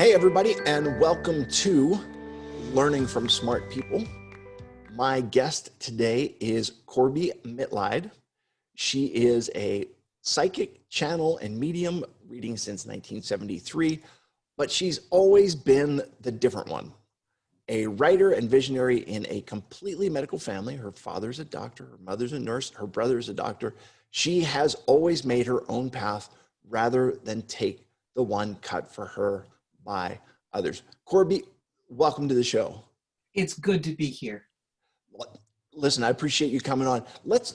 Hey everybody, and welcome to Learning from Smart People. My guest today is Corbie Mitleid. She is a psychic channel and medium, reading since 1973, but she's always been the different one. A writer and visionary in a completely medical family. Her father's a doctor, her mother's a nurse, her brother's a doctor. She has always made her own path rather than take the one cut for her by others. Corbie, welcome to the show. It's good to be here. Listen, I appreciate you coming on. Let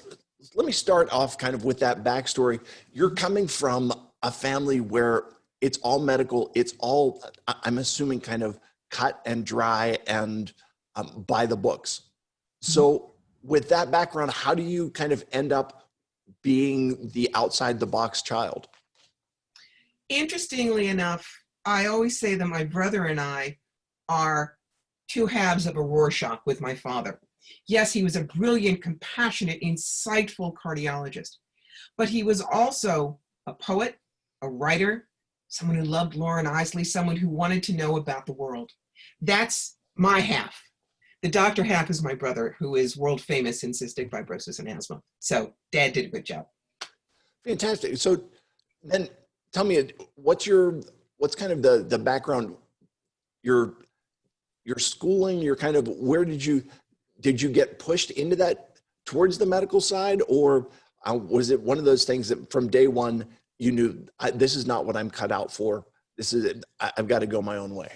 me start off kind of with that backstory. You're coming from a family where it's all medical. It's all, I'm assuming, kind of cut and dry and by the books. So with that background, how do you kind of end up being the outside the box child? Interestingly enough, I always say that my brother and I are two halves of a Rorschach with my father. Yes, he was a brilliant, compassionate, insightful cardiologist, but he was also a poet, a writer, someone who loved Lauren Isley, someone who wanted to know about the world. That's my half. The doctor half is my brother, who is world famous in cystic fibrosis and asthma. So Dad did a good job. Fantastic. So then tell me, what's kind of the background, your schooling, your kind of, where did you get pushed into that towards the medical side, or was it one of those things that from day one you knew this is not what I'm cut out for? I've got to go my own way.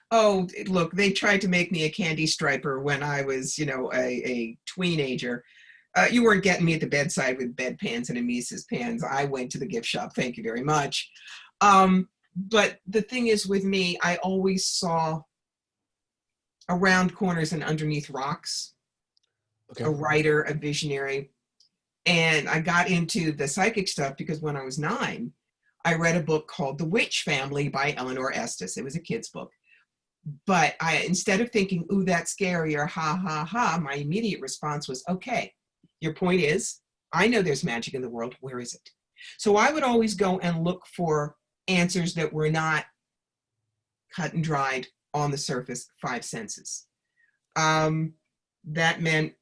Oh, look, they tried to make me a candy striper when I was, a teenager. You weren't getting me at the bedside with bedpans and Mises pans. I went to the gift shop. Thank you very much. But the thing is with me, I always saw around corners and underneath rocks, okay. A writer, a visionary. And I got into the psychic stuff because when I was 9, I read a book called The Witch Family by Eleanor Estes. It was a kid's book. But instead of thinking, ooh, that's scary, or ha, ha, ha, my immediate response was, okay, your point is, I know there's magic in the world. Where is it? So I would always go and look for answers that were not cut and dried on the surface, 5 senses. That meant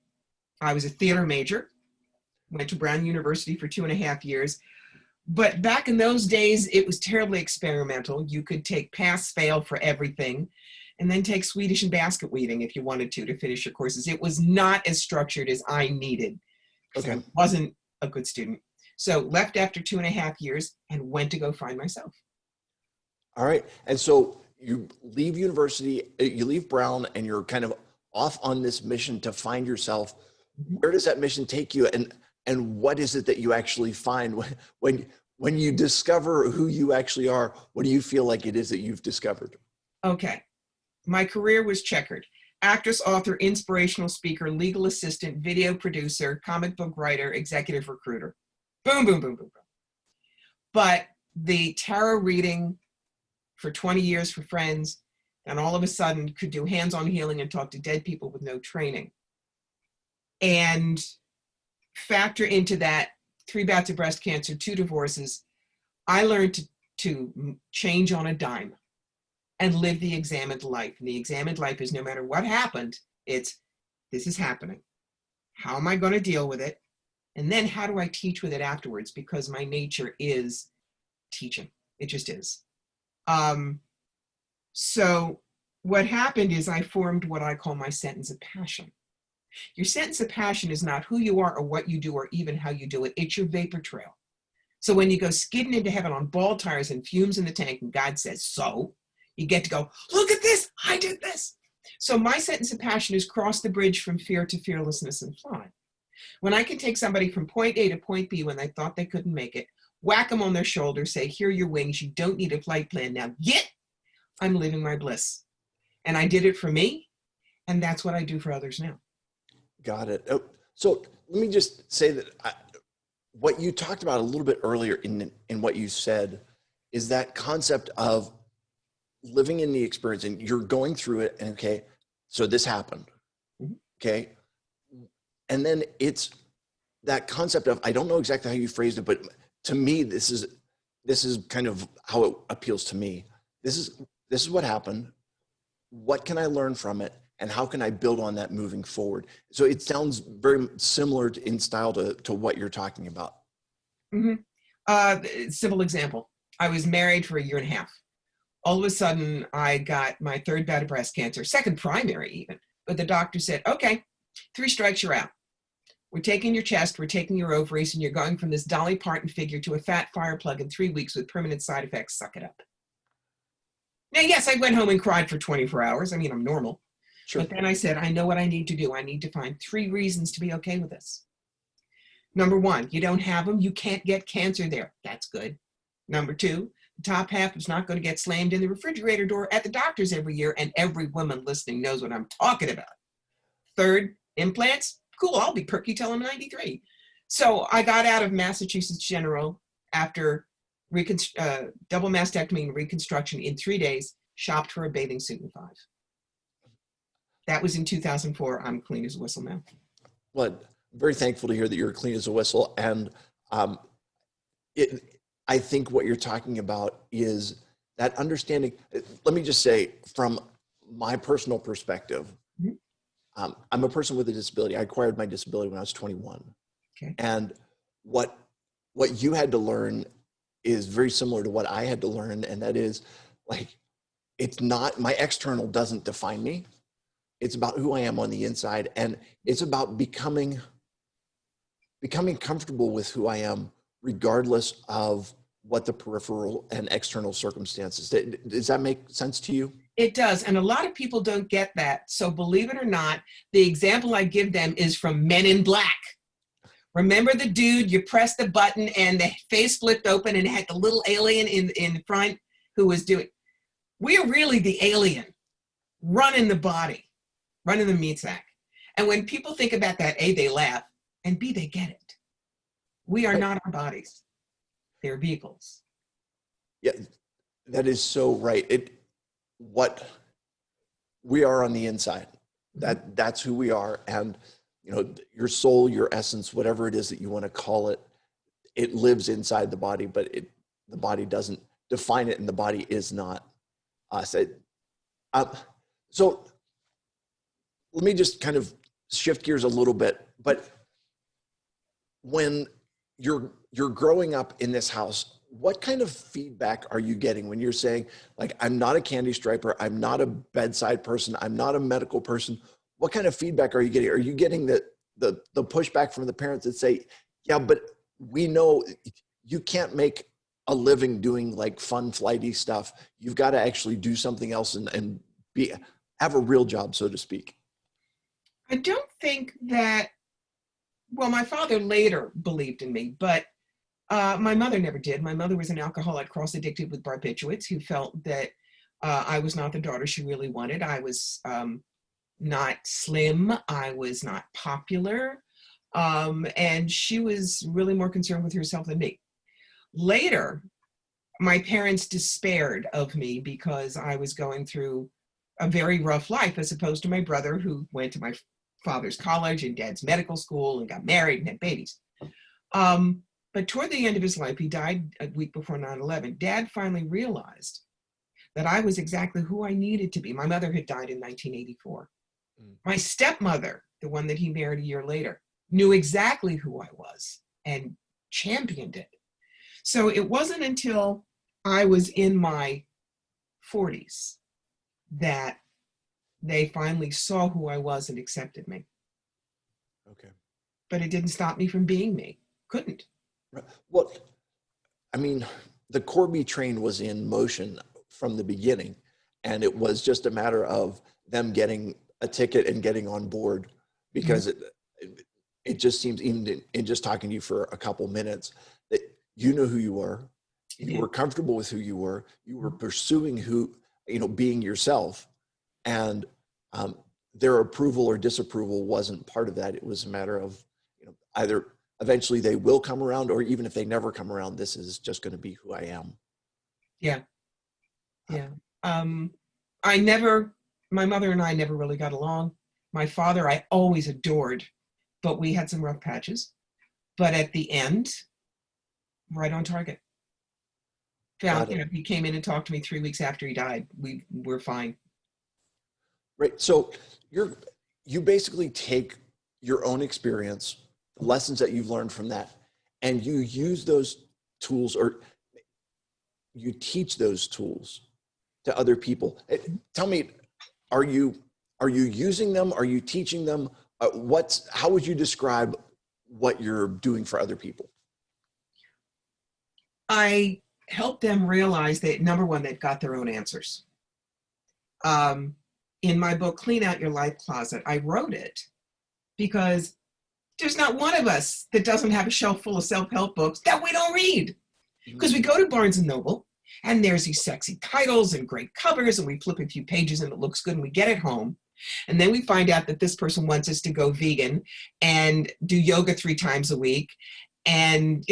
I was a theater major, went to Brown University for 2.5 years. But back in those days, it was terribly experimental. You could take pass, fail for everything, and then take Swedish and basket weaving if you wanted to finish your courses. It was not as structured as I needed. Okay. I wasn't a good student. So left after 2.5 years and went to go find myself. All right. And so you leave university, you leave Brown, and you're kind of off on this mission to find yourself. Where does that mission take you? And what is it that you actually find when you discover who you actually are? What do you feel like it is that you've discovered? Okay. My career was checkered. Actress, author, inspirational speaker, legal assistant, video producer, comic book writer, executive recruiter. Boom, boom, boom, boom, boom. But the tarot reading for 20 years for friends, and all of a sudden could do hands-on healing and talk to dead people with no training. And factor into that 3 bouts of breast cancer, 2 divorces, I learned to change on a dime and live the examined life. And the examined life is no matter what happened, it's this is happening. How am I going to deal with it? And then how do I teach with it afterwards? Because my nature is teaching. It just is. So what happened is I formed what I call my sentence of passion. Your sentence of passion is not who you are or what you do or even how you do it. It's your vapor trail. So when you go skidding into heaven on ball tires and fumes in the tank and God says, so, you get to go, look at this, I did this. So my sentence of passion is cross the bridge from fear to fearlessness and fly. When I can take somebody from point A to point B when they thought they couldn't make it, whack them on their shoulder, say, here are your wings, you don't need a flight plan, now get, I'm living my bliss. And I did it for me, and that's what I do for others now. Got it. So let me just say that what you talked about a little bit earlier in what you said is that concept of living in the experience, and you're going through it, and okay, so this happened, okay? And then it's that concept of, I don't know exactly how you phrased it, but to me, this is kind of how it appeals to me. This is this is what happened. What can I learn from it? And how can I build on that moving forward? So it sounds very similar in style to what you're talking about. Simple example. I was married for 1.5 years. All of a sudden, I got my 3rd bout of breast cancer, 2nd primary even. But the doctor said, okay, 3 strikes, you're out. We're taking your chest, we're taking your ovaries, and you're going from this Dolly Parton figure to a fat fire plug in 3 weeks with permanent side effects. Suck it up. Now, yes, I went home and cried for 24 hours. I mean, I'm normal. Sure. But then I said, I know what I need to do. I need to find 3 reasons to be okay with this. Number 1, you don't have them. You can't get cancer there. That's good. Number 2, the top half is not going to get slammed in the refrigerator door at the doctor's every year, and every woman listening knows what I'm talking about. 3rd, implants. Cool, I'll be perky till I'm 93. So I got out of Massachusetts General after double mastectomy and reconstruction in 3 days, shopped for a bathing suit in 5. That was in 2004. I'm clean as a whistle now. Well, I'm very thankful to hear that you're clean as a whistle. And I think what you're talking about is that understanding. Let me just say, from my personal perspective, I'm a person with a disability. I acquired my disability when I was 21. Okay. And what you had to learn is very similar to what I had to learn. And that is, like, it's not, my external doesn't define me. It's about who I am on the inside. And it's about becoming comfortable with who I am, regardless of what the peripheral and external circumstances. Does that make sense to you? It does. And a lot of people don't get that. So believe it or not, the example I give them is from Men in Black. Remember the dude, you pressed the button and the face flipped open and it had the little alien in front who was doing. We're really the alien running the body, running the meat sack. And when people think about that, A, they laugh, and B, they get it. We are not our bodies. They're vehicles. Yeah, that is so right. What we are on the inside, that's who we are. And, you know, your soul, your essence, whatever it is that you want to call it, it lives inside the body, but the body doesn't define it, and the body is not us. So let me just kind of shift gears a little bit. But when you're growing up in this house, what kind of feedback are you getting when you're saying, like, I'm not a candy striper, I'm not a bedside person, I'm not a medical person? What kind of feedback are you getting? Are you getting the pushback from the parents that say, yeah, but we know you can't make a living doing like fun, flighty stuff. You've got to actually do something else and have a real job, so to speak? I don't think that, well, my father later believed in me, but my mother never did. My mother was an alcoholic cross-addicted with barbiturates who felt that I was not the daughter she really wanted. I was not slim. I was not popular. And she was really more concerned with herself than me. Later, my parents despaired of me because I was going through a very rough life, as opposed to my brother, who went to my father's college and dad's medical school and got married and had babies. But toward the end of his life, he died a week before 9/11. Dad finally realized that I was exactly who I needed to be. My mother had died in 1984. My stepmother, the one that he married a year later, knew exactly who I was and championed it. So it wasn't until I was in my 40s that they finally saw who I was and accepted me. Okay. But it didn't stop me from being me. Couldn't. Well, I mean, the Corbie train was in motion from the beginning, and it was just a matter of them getting a ticket and getting on board, because it just seems, even in just talking to you for a couple minutes, that you knew who you were, you were comfortable with who you were pursuing being yourself, and their approval or disapproval wasn't part of that. It was a matter of, either eventually they will come around, or even if they never come around, this is just going to be who I am. Yeah. Yeah. My mother and I never really got along. My father, I always adored, but we had some rough patches. But at the end, right on target. Found, he came in and talked to me 3 weeks after he died. We were fine. Right. So you basically take your own experience, the lessons that you've learned from that, and you use those tools, or you teach those tools to other people. Tell me, are you using them? Are you teaching them? How would you describe what you're doing for other people? I help them realize that, number one, they've got their own answers. In my book, Clean Out Your Life Closet, I wrote it because there's not one of us that doesn't have a shelf full of self-help books that we don't read. Because we go to Barnes and Noble and there's these sexy titles and great covers, and we flip a few pages and it looks good and we get it home. And then we find out that this person wants us to go vegan and do yoga 3 times a week. And,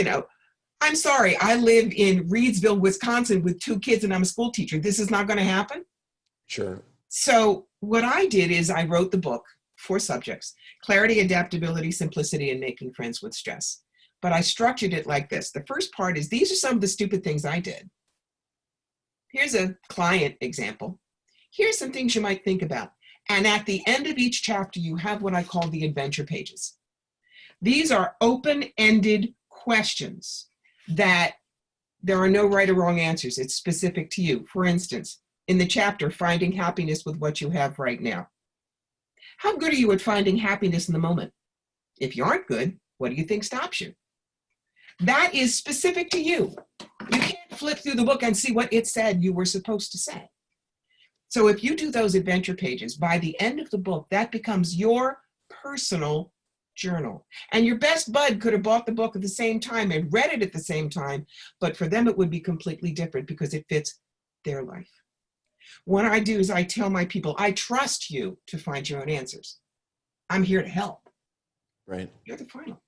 I'm sorry, I live in Reedsville, Wisconsin with 2 kids and I'm a school teacher. This is not going to happen. Sure. So what I did is I wrote the book, 4 subjects: clarity, adaptability, simplicity, and making friends with stress. But I structured it like this. The first part is, these are some of the stupid things I did. Here's a client example. Here's some things you might think about. And at the end of each chapter, you have what I call the adventure pages. These are open-ended questions that there are no right or wrong answers. It's specific to you. For instance, in the chapter, Finding Happiness with What You Have Right Now. How good are you at finding happiness in the moment? If you aren't good, what do you think stops you? That is specific to you. You can't flip through the book and see what it said you were supposed to say. So if you do those adventure pages, by the end of the book, that becomes your personal journal. And your best bud could have bought the book at the same time and read it at the same time, but for them it would be completely different because it fits their life. What I do is I tell my people, I trust you to find your own answers. I'm here to help. Right. You're the final.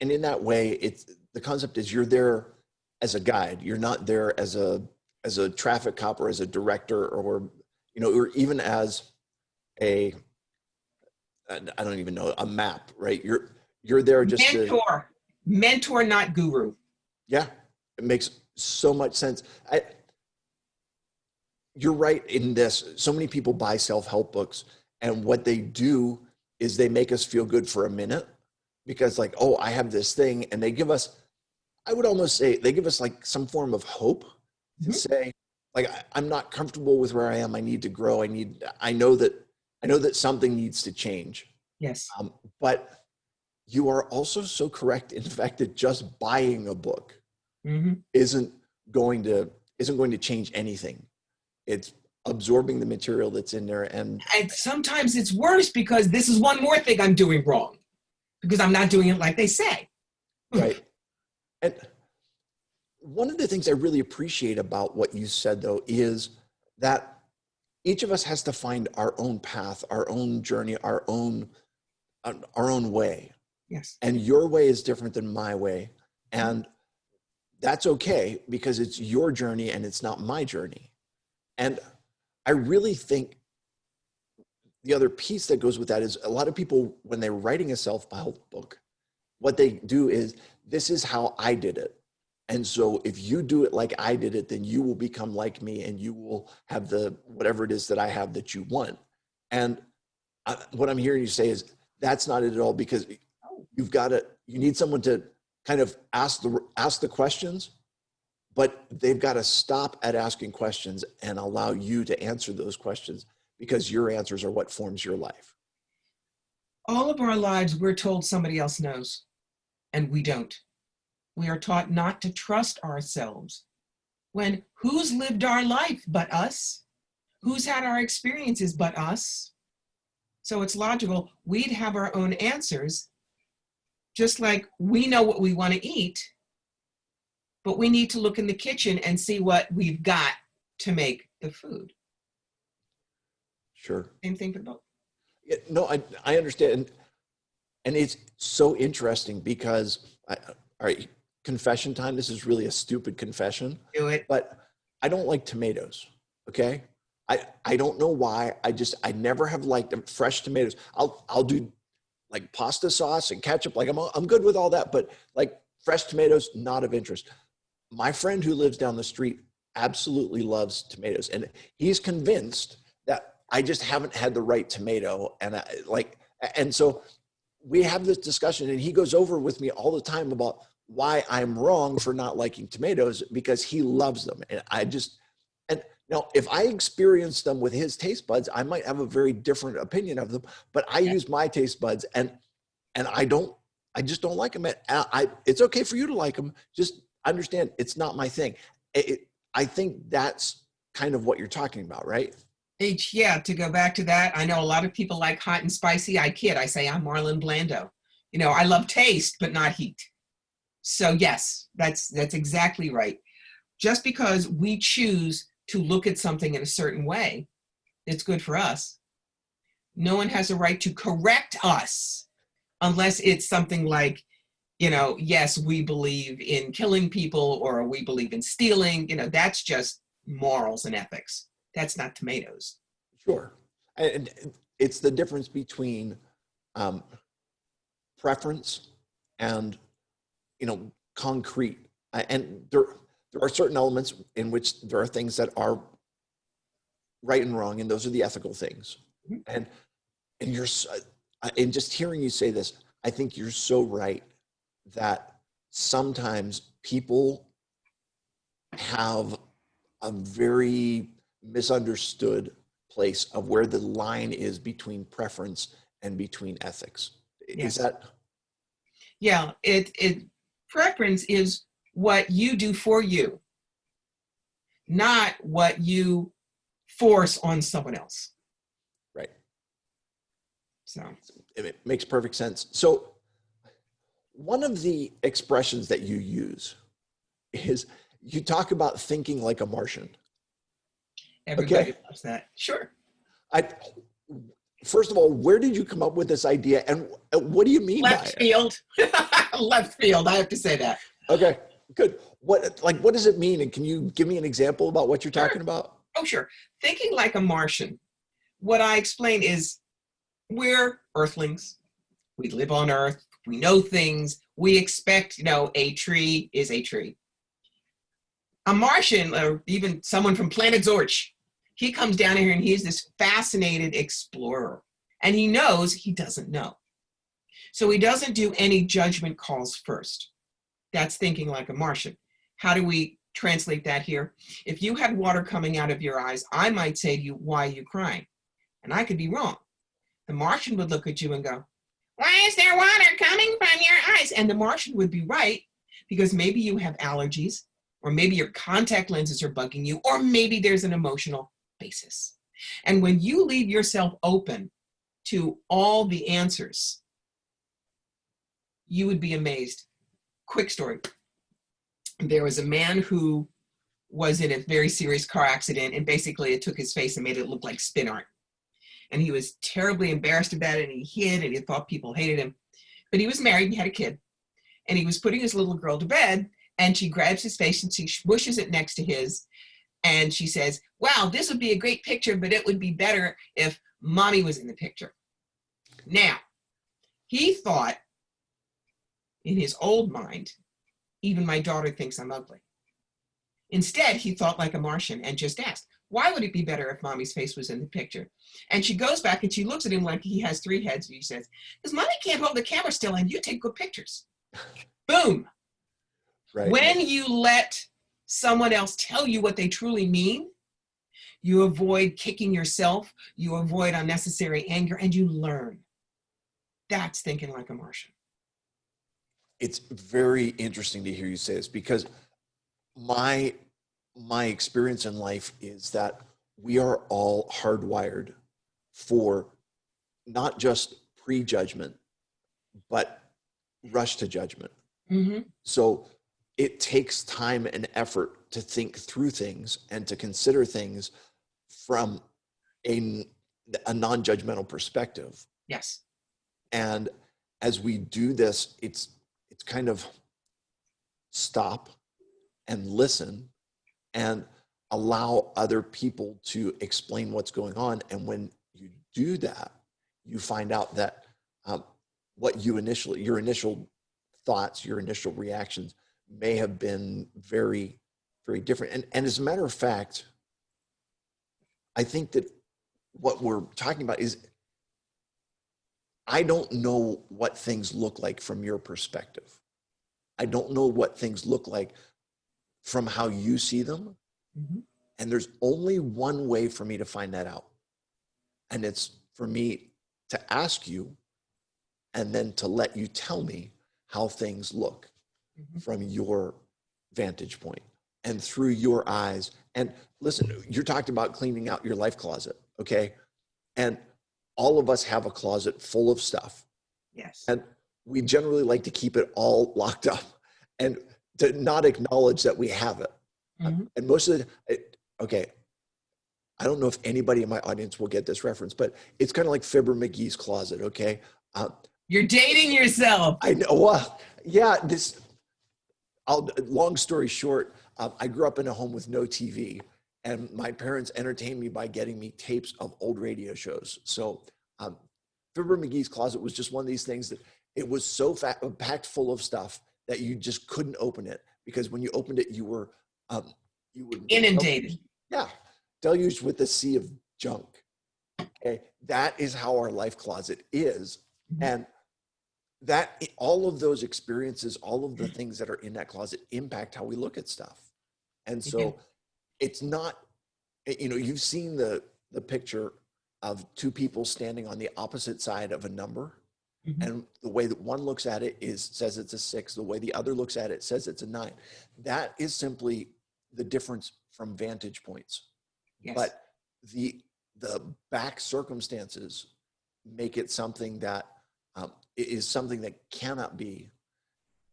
And in that way, the concept is you're there as a guide. You're not there as a traffic cop or as a director, or or even as I don't even know, a map, right? You're there just mentor, not guru. Yeah, it makes so much sense. You're right in this. So many people buy self-help books, and what they do is they make us feel good for a minute, because like, oh, I have this thing, and they give us, I would almost say, they give us like some form of hope to say, like, I'm not comfortable with where I am. I need to grow. I know that something needs to change. Yes. But you are also so correct in the fact that just buying a book isn't going to change anything. It's absorbing the material that's in there. And sometimes it's worse, because this is one more thing I'm doing wrong, because I'm not doing it like they say. Right. And one of the things I really appreciate about what you said, though, is that each of us has to find our own path, our own journey, our own way. Yes. And your way is different than my way. And that's okay, because it's your journey and it's not my journey. And I really think the other piece that goes with that is, a lot of people, when they're writing a self-help book, what they do is, this is how I did it. And so if you do it like I did it, then you will become like me, and you will have whatever it is that I have that you want. And what I'm hearing you say is, that's not it at all, because you need someone to kind of ask the questions, but they've got to stop at asking questions and allow you to answer those questions, because your answers are what forms your life. All of our lives, we're told somebody else knows, and we don't. We are taught not to trust ourselves, when who's lived our life but us? Who's had our experiences but us? So it's logical we'd have our own answers, just like we know what we want to eat, but we need to look in the kitchen and see what we've got to make the food. Sure. Same thing for the book. Yeah, no, I understand. And it's so interesting, because, all right, confession time. This is really a stupid confession. Do it. But I don't like tomatoes, okay? I don't know why. I never have liked them. Fresh tomatoes. I'll do like pasta sauce and ketchup. Like I'm good with all that, but like fresh tomatoes, not of interest. my friend who lives down the street absolutely loves tomatoes, and he's convinced that I just haven't had the right tomato. And so we have this discussion, and he goes over with me all the time about why I'm wrong for not liking tomatoes, because he loves them. And now if I experience them with his taste buds, I might have a very different opinion of them, but I use my taste buds, and I just don't like them. It's okay for you to like them. Just understand it's not my thing. I think that's kind of what you're talking about, right? Yeah, to go back to that, I know a lot of people like hot and spicy. I kid, I say I'm Marlon Blando. I love taste, but not heat. So yes, that's exactly right. Just because we choose to look at something in a certain way, it's good for us. No one has a right to correct us unless it's something like, yes, we believe in killing people, or we believe in stealing. That's just morals and ethics. That's not tomatoes. Sure. And it's the difference between preference and, concrete. And there are certain elements in which there are things that are right and wrong, and those are the ethical things. And just hearing you say this, I think you're so right that sometimes people have a very misunderstood place of where the line is between preference and between ethics. Yes. Is that? Yeah, preference is what you do for you, not what you force on someone else. Right. So It makes perfect sense. So one of the expressions that you use is you talk about thinking like a Martian. everybody loves that. Sure. First of all, where did you come up with this idea, and what do you mean by it? Left field. Left field, I have to say that. Okay, good. What does it mean? And can you give me an example about what you're talking about? Oh, sure. Thinking like a Martian. What I explain is we're earthlings. We live on Earth. We know things. We expect, a tree is a tree. A Martian, or even someone from planet Zorch, he comes down here and he's this fascinated explorer. And he knows he doesn't know. So he doesn't do any judgment calls first. That's thinking like a Martian. How do we translate that here? If you had water coming out of your eyes, I might say to you, why are you crying? And I could be wrong. The Martian would look at you and go, why is there water coming from your eyes? And the Martian would be right, because maybe you have allergies, or maybe your contact lenses are bugging you, or maybe there's an emotional basis. And when you leave yourself open to all the answers, you would be amazed. Quick story. There was a man who was in a very serious car accident, and basically it took his face and made it look like spin art. And he was terribly embarrassed about it, and he hid, and he thought people hated him. But he was married and he had a kid. And he was putting his little girl to bed, and she grabs his face and she smushes it next to his. And she says, wow, this would be a great picture, but it would be better if mommy was in the picture. Now, he thought in his old mind, even my daughter thinks I'm ugly. Instead, he thought like a Martian and just asked, why would it be better if mommy's face was in the picture? And she goes back and she looks at him like he has three heads. And she says, because mommy can't hold the camera still and you take good pictures. Boom. Right. When you let someone else tell you what they truly mean, you avoid kicking yourself, you avoid unnecessary anger, and you learn. That's thinking like a Martian. It's very interesting to hear you say this, because my experience in life is that we are all hardwired for not just prejudgment, but rush to judgment. Mm-hmm. So it takes time and effort to think through things and to consider things from a non-judgmental perspective. Yes. And as we do this, it's kind of stop and listen and allow other people to explain what's going on. And when you do that, you find out that what your initial thoughts, your initial reactions may have been very, very different. And as a matter of fact, I think that what we're talking about is, I don't know what things look like from your perspective. I don't know what things look like from how you see them. Mhm. And there's only one way for me to find that out. And it's for me to ask you and then to let you tell me how things look Mhm. from your vantage point and through your eyes. And listen, you're talking about cleaning out your life closet, okay? And all of us have a closet full of stuff. Yes. And we generally like to keep it all locked up and to not acknowledge that we have it. Mhm. And most of the, okay, I don't know if anybody in my audience will get this reference, but it's kind of like Fibber McGee's closet, okay? You're dating yourself. I know, well, yeah, long story short, I grew up in a home with no TV, and my parents entertained me by getting me tapes of old radio shows. So Fibber McGee's closet was just one of these things that it was so packed full of stuff that you just couldn't open it, because when you opened it, you were Inundated. deluged with a sea of junk. Okay, that is how our life closet is, Mhm. and that all of those experiences, all of the things that are in that closet impact how we look at stuff. And so it's not, you've seen the picture of two people standing on the opposite side of a number. Mhm. And the way that one looks at it says it's a 6. The way the other looks at it says it's a 9. That is simply the difference from vantage points. Yes. But the back circumstances make it something that is something that cannot be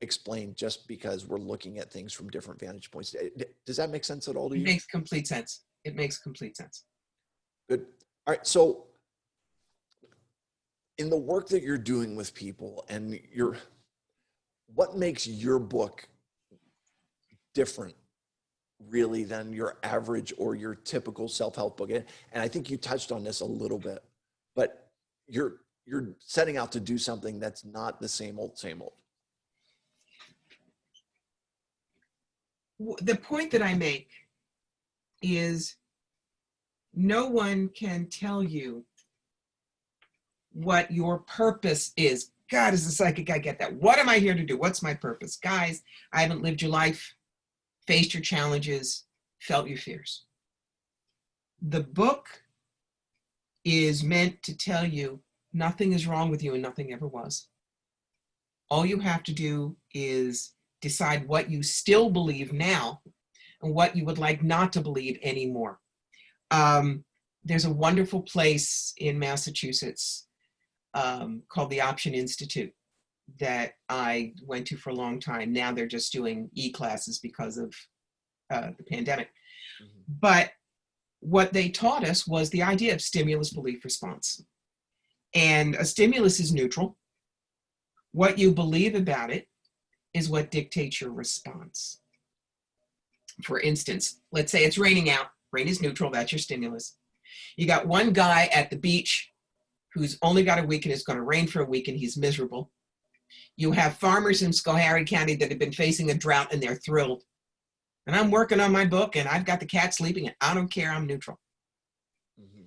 explained just because we're looking at things from different vantage points. Does that make sense at all to It you? makes complete sense. It makes complete sense. Good. All right. So in the work that you're doing with people and what makes your book different really than your average or your typical self-help book? And I think you touched on this a little bit, but you're setting out to do something that's not the same old, same old. The point that I make is no one can tell you what your purpose is. God, as a psychic, I get that. What am I here to do? What's my purpose? Guys, I haven't lived your life, faced your challenges, felt your fears. The book is meant to tell you nothing is wrong with you and nothing ever was. All you have to do is decide what you still believe now and what you would like not to believe anymore. There's a wonderful place in Massachusetts called the Option Institute that I went to for a long time. Now they're just doing e-classes because of the pandemic. Mm-hmm. But what they taught us was the idea of stimulus, belief, response. And a stimulus is neutral. What you believe about it is what dictates your response. For instance, let's say it's raining out. Rain is neutral, that's your stimulus. You got one guy at the beach who's only got a week and it's going to rain for a week and he's miserable. You have farmers in Schoharie County that have been facing a drought and they're thrilled. And I'm working on my book and I've got the cat sleeping and I don't care, I'm neutral. Mm-hmm.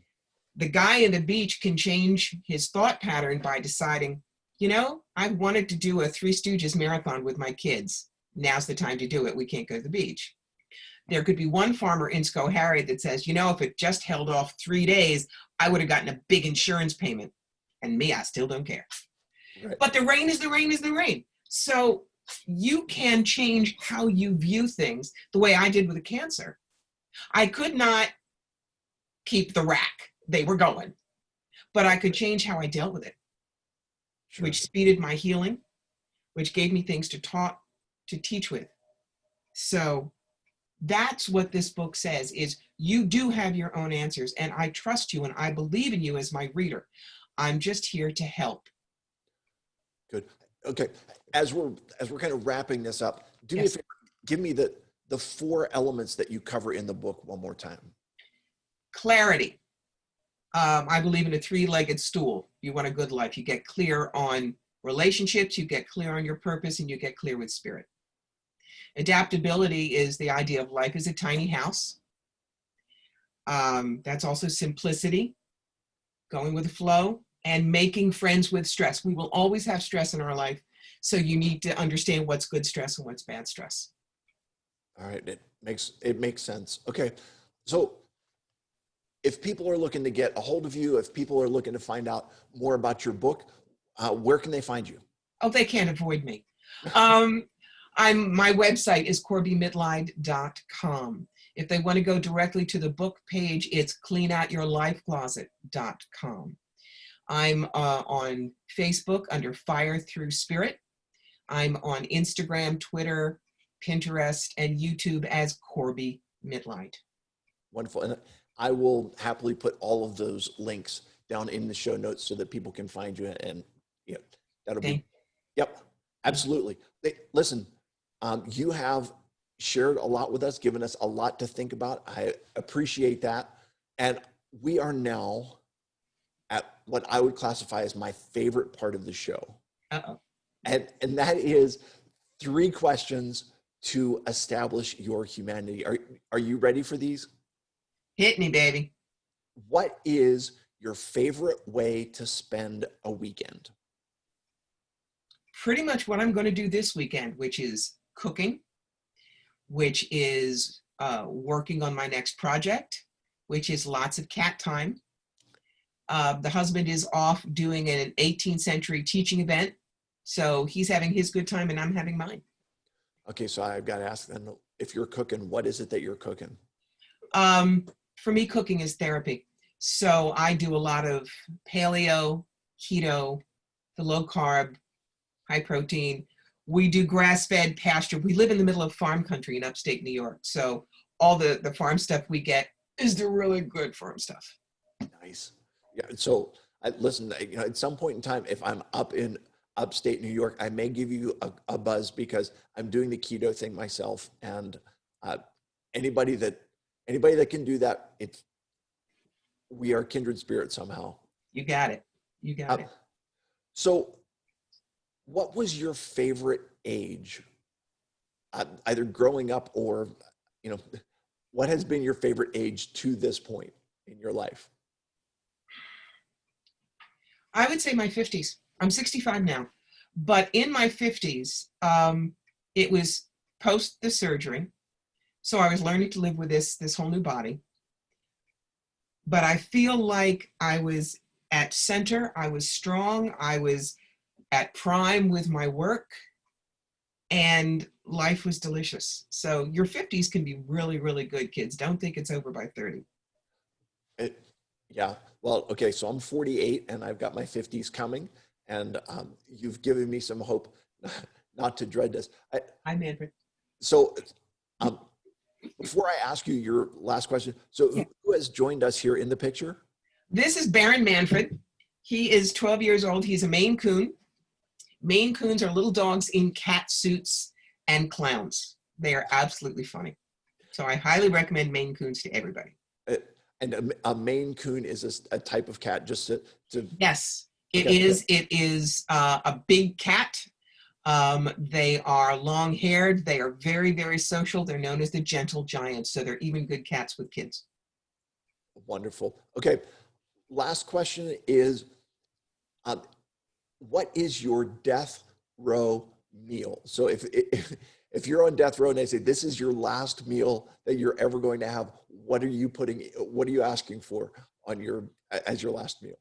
The guy in the beach can change his thought pattern by deciding, I wanted to do a Three Stooges marathon with my kids. Now's the time to do it. We can't go to the beach. There could be one farmer in Schoharie that says, if it just held off 3 days, I would have gotten a big insurance payment. And me, I still don't care. Right. But the rain is the rain is the rain. So you can change how you view things the way I did with the cancer. I could not keep the rack. They were going. But I could change how I dealt with it, Sure. which speeded my healing, which gave me things to teach with. So that's what this book says, is you do have your own answers, and I trust you and I believe in you as my reader. I'm just here to help. Good. Okay. As we're kind of wrapping this up, do me a favor, give me the 4 elements that you cover in the book one more time. Clarity. I believe in a 3-legged stool. You want a good life. You get clear on relationships, you get clear on your purpose, and you get clear with spirit. Adaptability is the idea of life as a tiny house. That's also simplicity, going with the flow, and making friends with stress. We will always have stress in our life, so you need to understand what's good stress and what's bad stress. All right, it makes sense. Okay, so if people are looking to get a hold of you, if people are looking to find out more about your book, where can they find you? Oh, they can't avoid me. My website is CorbieMitleid.com. If they want to go directly to the book page, it's cleanoutyourlifecloset.com. I'm on Facebook under Fire Through Spirit. I'm on Instagram, Twitter, Pinterest, and YouTube as Corbie Mitleid. Wonderful. And I will happily put all of those links down in the show notes so that people can find you. And yeah, that'll be, yep, absolutely. Listen, you have shared a lot with us, given us a lot to think about. I appreciate that. And we are now at what I would classify as my favorite part of the show. Uh-oh. And that is 3 questions to establish your humanity. Are you ready for these? Hit me, baby. What is your favorite way to spend a weekend? Pretty much what I'm going to do this weekend, which is cooking, which is working on my next project, which is lots of cat time. The husband is off doing an 18th century teaching event, so he's having his good time and I'm having mine. Okay, so I've got to ask then, if you're cooking, what is it that you're cooking? For me, cooking is therapy. So I do a lot of paleo, keto, the low carb, high protein. We do grass-fed pasture. We live in the middle of farm country in upstate New York. So all the farm stuff we get is the really good farm stuff. Nice. Yeah. So listen, at some point in time, if I'm up in upstate New York, I may give you a buzz, because I'm doing the keto thing myself. And anybody that can do that, we are kindred spirits somehow. You got it. You got it. So what was your favorite age, either growing up or, what has been your favorite age to this point in your life? I would say my 50s. I'm 65 now, but in my 50s, it was post the surgery. So I was learning to live with this whole new body. But I feel like I was at center, I was strong, I was at prime with my work, and life was delicious. So your 50s can be really, really good, kids. Don't think it's over by 30. Yeah. Well, okay. So I'm 48 and I've got my 50s coming, and you've given me some hope not to dread this. Hi, Manfred. So before I ask you your last question, so who has joined us here in the picture? This is Baron Manfred. He is 12 years old. He's a Maine Coon. Maine Coons are little dogs in cat suits and clowns. They are absolutely funny. So I highly recommend Maine Coons to everybody. And a Maine Coon is a type of cat, just to Yes, it okay. is. It is a big cat. They are long-haired. They are very, very social. They're known as the gentle giants. So they're even good cats with kids. Wonderful. Okay. Last question is, what is your death row meal? So if you're on death row and they say, this is your last meal that you're ever going to have, what are you asking for as your last meal?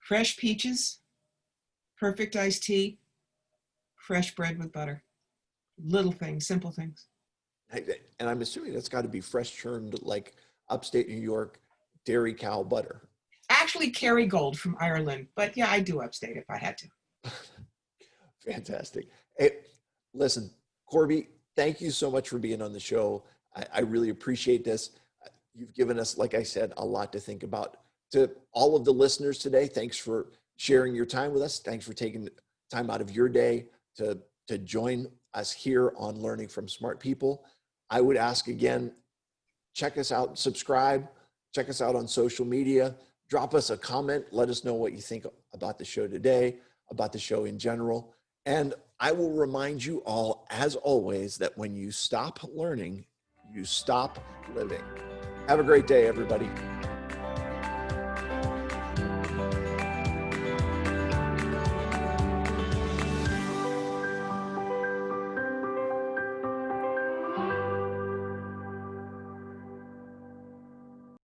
Fresh peaches, perfect iced tea, fresh bread with butter. Little things, simple things. And I'm assuming that's got to be fresh churned, like upstate New York dairy cow butter. Actually, Kerrygold from Ireland, but yeah, I do upstate if I had to. Fantastic. Hey, listen, Corbie, thank you so much for being on the show. I really appreciate this. You've given us, like I said, a lot to think about. To all of the listeners today, thanks for sharing your time with us. Thanks for taking time out of your day to join us here on Learning from Smart People. I would ask again, check us out, subscribe, check us out on social media, drop us a comment, let us know what you think about the show today, about the show in general. And I will remind you all, as always, that when you stop learning, you stop living. Have a great day, everybody.